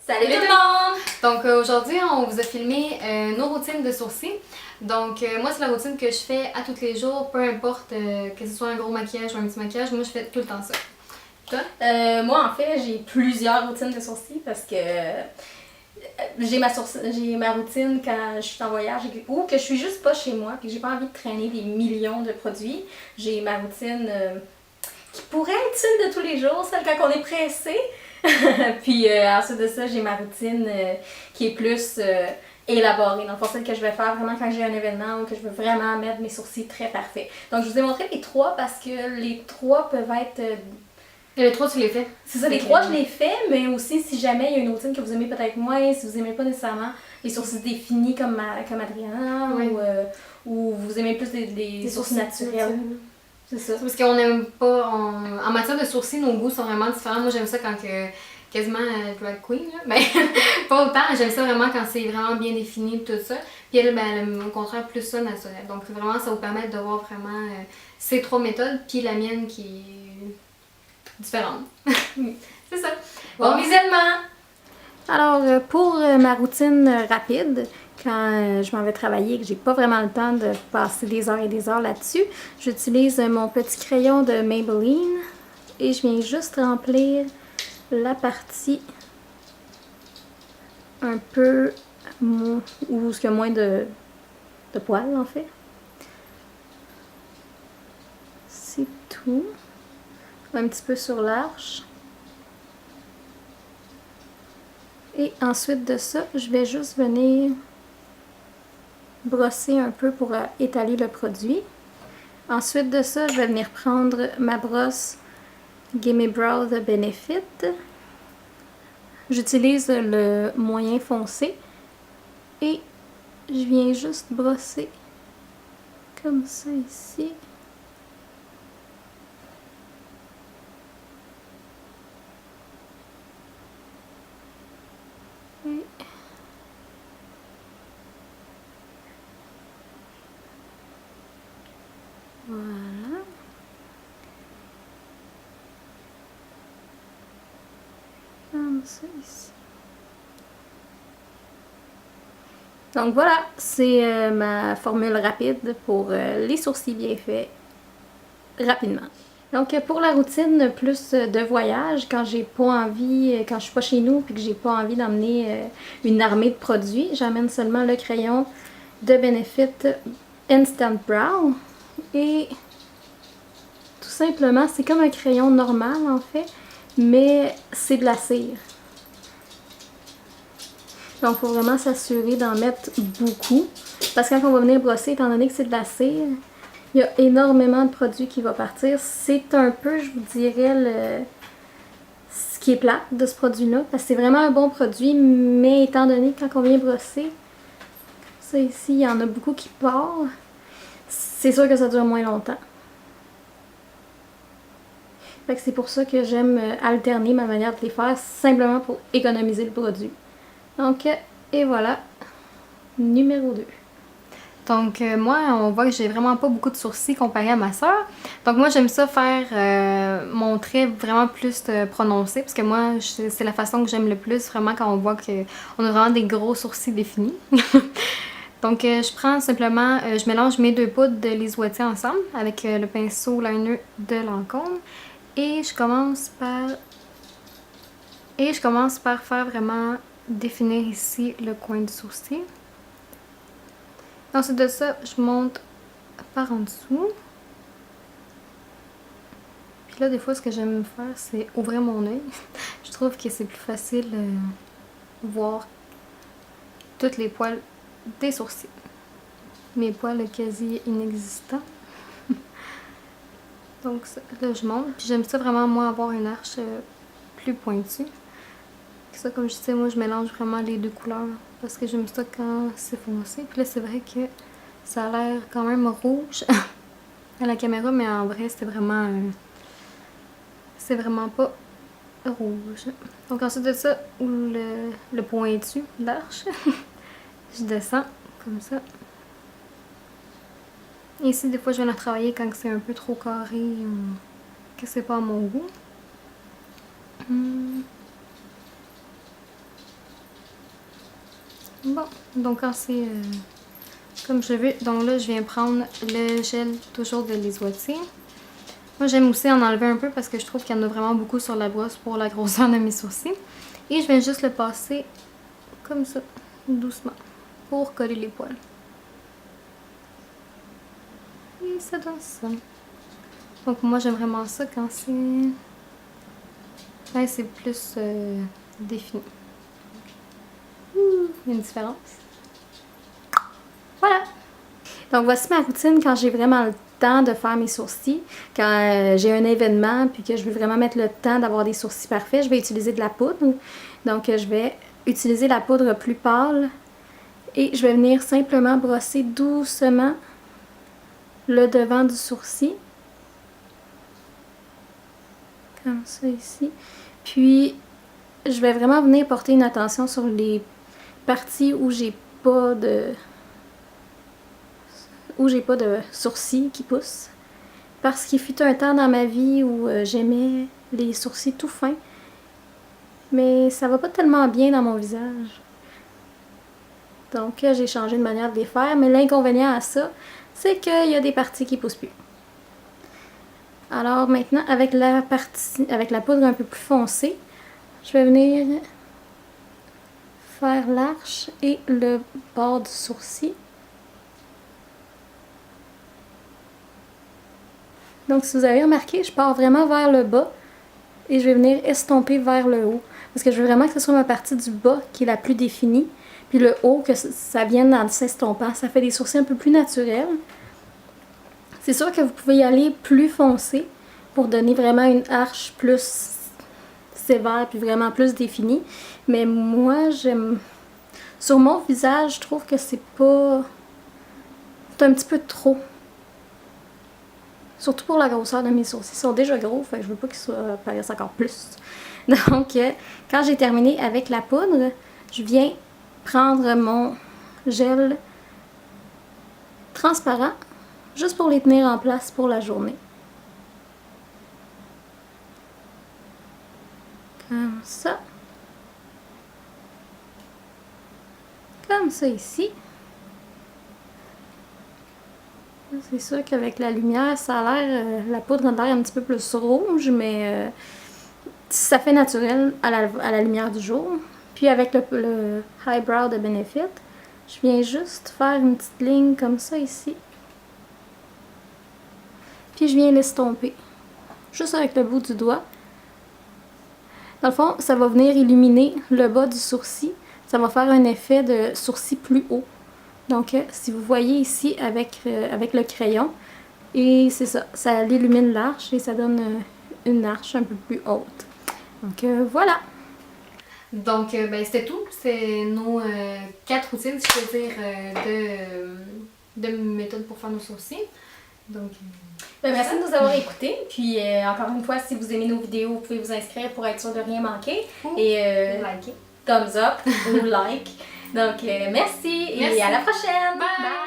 Salut tout le monde! Donc aujourd'hui, on vous a filmé nos routines de sourcils. Donc moi, c'est la routine que je fais à tous les jours, peu importe que ce soit un gros maquillage ou un petit maquillage, moi je fais tout le temps ça. Toi? Moi, en fait, j'ai plusieurs routines de sourcils parce que j'ai ma routine quand je suis en voyage ou que je suis juste pas chez moi et que j'ai pas envie de traîner des millions de produits. J'ai ma routine qui pourrait être celle de tous les jours, celle quand on est pressé. Puis ensuite de ça, j'ai ma routine qui est plus élaborée. Dans le fond, celle que je vais faire vraiment quand j'ai un événement ou que je veux vraiment mettre mes sourcils très parfaits. Donc, je vous ai montré les trois parce que les trois peuvent être... Les trois, tu les fais? C'est ça, les trois, je les fais, mais aussi si jamais il y a une routine que vous aimez peut-être moins, si vous aimez pas nécessairement les sourcils définis comme Adriana, oui. ou vous aimez plus des sourcils naturels. C'est ça. Parce qu'on n'aime pas... En matière de sourcils, nos goûts sont vraiment différents. Moi, j'aime ça quand quasiment drag queen, là. Mais pas autant. J'aime ça vraiment quand c'est vraiment bien défini tout ça. Puis elle, au contraire, plus ça naturel. Donc vraiment, ça vous permet de voir vraiment ces trois méthodes, puis la mienne qui est différente. C'est ça. Bon visionnement! Alors, pour ma routine rapide, quand je m'en vais travailler et que j'ai pas vraiment le temps de passer des heures et des heures là-dessus, j'utilise mon petit crayon de Maybelline et je viens juste remplir la partie un peu où il y a moins de poils en fait. C'est tout. Un petit peu sur l'arche. Et ensuite de ça, je vais juste venir brosser un peu pour étaler le produit. Ensuite de ça, je vais venir prendre ma brosse Gimme Brow de Benefit. J'utilise le moyen foncé et je viens juste brosser comme ça ici. Et voilà. Comme ça ici. Donc voilà, c'est ma formule rapide pour les sourcils bien faits rapidement. Donc pour la routine plus de voyage, quand j'ai pas envie, quand je suis pas chez nous puis que j'ai pas envie d'emmener une armée de produits, j'amène seulement le crayon de Benefit Instant Brow et tout simplement c'est comme un crayon normal en fait, mais c'est de la cire. Donc il faut vraiment s'assurer d'en mettre beaucoup parce que quand on va venir brosser, étant donné que c'est de la cire, il y a énormément de produits qui vont partir. C'est un peu, je vous dirais, ce qui est plate de ce produit-là. Parce que c'est vraiment un bon produit, mais étant donné que quand on vient brosser, ça ici, il y en a beaucoup qui partent. C'est sûr que ça dure moins longtemps. Fait que c'est pour ça que j'aime alterner ma manière de les faire, simplement pour économiser le produit. Donc, et voilà, numéro 2. Donc moi, on voit que j'ai vraiment pas beaucoup de sourcils comparé à ma soeur. Donc moi, j'aime ça faire mon trait vraiment plus prononcé parce que moi, c'est la façon que j'aime le plus, vraiment quand on voit qu'on a vraiment des gros sourcils définis. Donc je prends simplement, je mélange mes deux poudres de Lise Watier ensemble avec le pinceau liner de Lancôme et je commence par faire vraiment définir ici le coin du sourcil. Ensuite de ça, je monte par en dessous. Puis là, des fois, ce que j'aime faire, c'est ouvrir mon œil. Je trouve que c'est plus facile de voir toutes les poils des sourcils. Mes poils quasi inexistants. Donc là, je monte. Puis j'aime ça vraiment, moi, avoir une arche plus pointue. Ça, comme je disais, moi, je mélange vraiment les deux couleurs. Parce que j'aime ça quand c'est foncé. Puis là, c'est vrai que ça a l'air quand même rouge à la caméra, mais en vrai, c'est vraiment pas rouge. Donc ensuite de ça, le pointu de l'arche, je descends comme ça. Et ici, des fois, je viens la travailler quand c'est un peu trop carré ou que c'est pas à mon goût. Bon, donc quand c'est comme je veux, donc là je viens prendre le gel toujours de Les Oitiers. Moi j'aime aussi en enlever un peu parce que je trouve qu'il y en a vraiment beaucoup sur la brosse pour la grosseur de mes sourcils. Et je viens juste le passer comme ça, doucement, pour coller les poils. Et ça donne ça. Donc moi j'aime vraiment ça quand c'est... Ouais, c'est plus défini. Il y a une différence. Voilà! Donc voici ma routine quand j'ai vraiment le temps de faire mes sourcils. Quand j'ai un événement puis que je veux vraiment mettre le temps d'avoir des sourcils parfaits, je vais utiliser de la poudre. Donc je vais utiliser la poudre plus pâle et je vais venir simplement brosser doucement le devant du sourcil. Comme ça ici. Puis je vais vraiment venir porter une attention sur les parties où j'ai pas de sourcils qui poussent. Parce qu'il fut un temps dans ma vie où j'aimais les sourcils tout fins. Mais ça va pas tellement bien dans mon visage. Donc j'ai changé de manière de les faire. Mais l'inconvénient à ça, c'est qu'il y a des parties qui poussent plus. Alors maintenant, avec la poudre un peu plus foncée, je vais venir faire l'arche et le bord du sourcil. Donc si vous avez remarqué, je pars vraiment vers le bas et je vais venir estomper vers le haut. Parce que je veux vraiment que ce soit ma partie du bas qui est la plus définie. Puis le haut, que ça vienne en s'estompant. Ça fait des sourcils un peu plus naturels. C'est sûr que vous pouvez y aller plus foncé pour donner vraiment une arche plus sévère puis vraiment plus définie. Mais moi, j'aime... Sur mon visage, je trouve que c'est pas... C'est un petit peu trop. Surtout pour la grosseur de mes sourcils. Ils sont déjà gros, fait que je veux pas qu'ils paraissent encore plus. Donc, quand j'ai terminé avec la poudre, je viens prendre mon gel transparent juste pour les tenir en place pour la journée. Comme ça. Comme ça ici. C'est sûr qu'avec la lumière, ça a l'air, la poudre a l'air un petit peu plus rouge, mais ça fait naturel à la lumière du jour. Puis avec le Highbrow de Benefit, je viens juste faire une petite ligne comme ça ici. Puis je viens l'estomper, juste avec le bout du doigt. Dans le fond, ça va venir illuminer le bas du sourcil. Ça va faire un effet de sourcil plus haut. Donc, si vous voyez ici avec le crayon, et c'est ça, ça illumine l'arche et ça donne une arche un peu plus haute. Donc, voilà! Donc, ben, c'était tout. C'est nos 4 routines, si je peux dire, de méthodes pour faire nos sourcils. Donc, merci de nous avoir écoutés. Puis, encore une fois, si vous aimez nos vidéos, vous pouvez vous inscrire pour être sûr de rien manquer. Et liker. Thumbs up ou like. Donc, merci et à la prochaine! Bye!